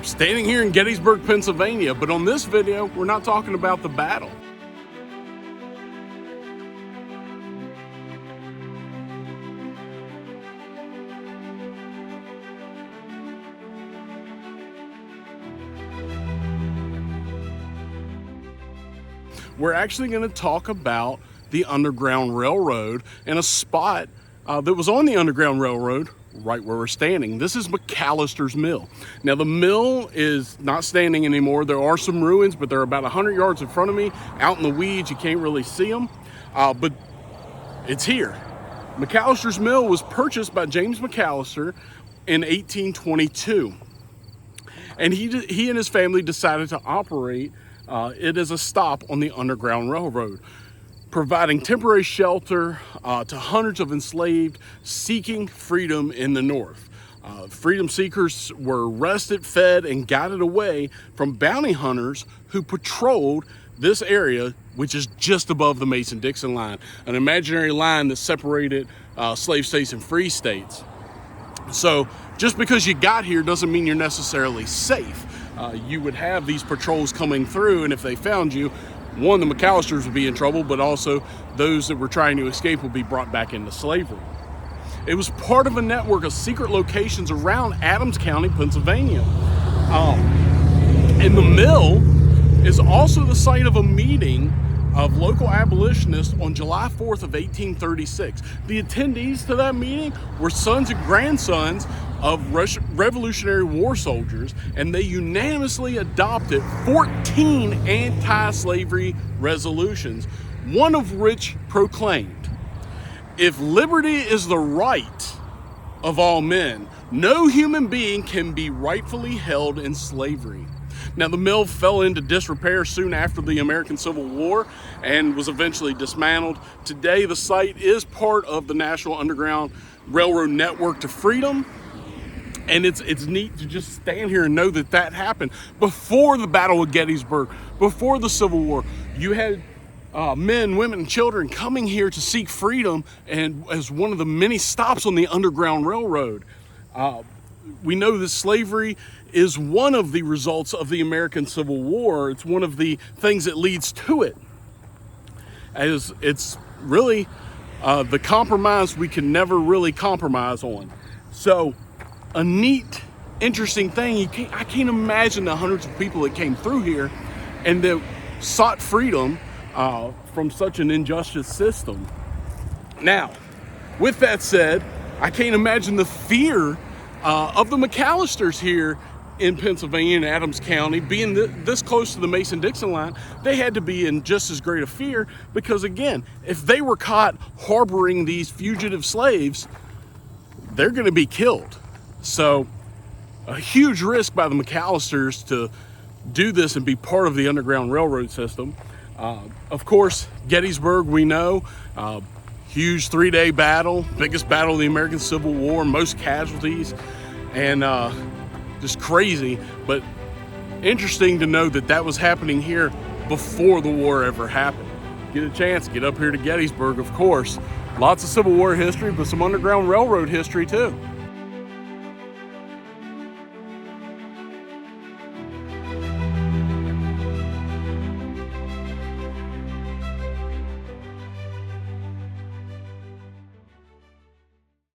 standing here in Gettysburg, Pennsylvania, but on this video, we're not talking about the battle. We're actually going to talk about the Underground Railroad and a spot that was on the Underground Railroad right where we're standing. This is McAllister's Mill. Now the mill is not standing anymore. There are some ruins, but they're about 100 yards in front of me. Out in the weeds, you can't really see them, but it's here. McAllister's Mill was purchased by James McAllister in 1822. And he and his family decided to operate it as a stop on the Underground Railroad, providing temporary shelter to hundreds of enslaved seeking freedom in the North. Freedom seekers were arrested, fed, and guided away from bounty hunters who patrolled this area, which is just above the Mason-Dixon line, an imaginary line that separated slave states and free states. So just because you got here doesn't mean you're necessarily safe. You would have these patrols coming through, and if they found you, one, the McAllisters would be in trouble, but also those that were trying to escape would be brought back into slavery. It was part of a network of secret locations around Adams County, Pennsylvania. And the mill is also the site of a meeting of local abolitionists on July 4th of 1836. The attendees to that meeting were sons and grandsons of Revolutionary War soldiers, and they unanimously adopted 14 anti-slavery resolutions, one of which proclaimed, "If liberty is the right of all men, no human being can be rightfully held in slavery." Now, the mill fell into disrepair soon after the American Civil War and was eventually dismantled. Today, the site is part of the National Underground Railroad Network to Freedom. And it's neat to just stand here and know that that happened before the Battle of Gettysburg, before the Civil War. You had men, women, and children coming here to seek freedom, and as one of the many stops on the Underground Railroad. We know that slavery is one of the results of the American Civil War. It's one of the things that leads to it. As it's really the compromise we can never really compromise on. So a neat, interesting thing, I can't imagine the hundreds of people that came through here and that sought freedom from such an injustice system. Now, with that said, I can't imagine the fear of the McAllisters here in Pennsylvania and Adams County, being this close to the Mason-Dixon line. They had to be in just as great a fear because, again, if they were caught harboring these fugitive slaves, they're going to be killed. So a huge risk by the McAllisters to do this and be part of the Underground Railroad system. Of course, Gettysburg, we know, huge 3-day battle, biggest battle of the American Civil War, most casualties, and just crazy, but interesting to know that that was happening here before the war ever happened. Get a chance, get up here to Gettysburg, of course. Lots of Civil War history, but some Underground Railroad history too.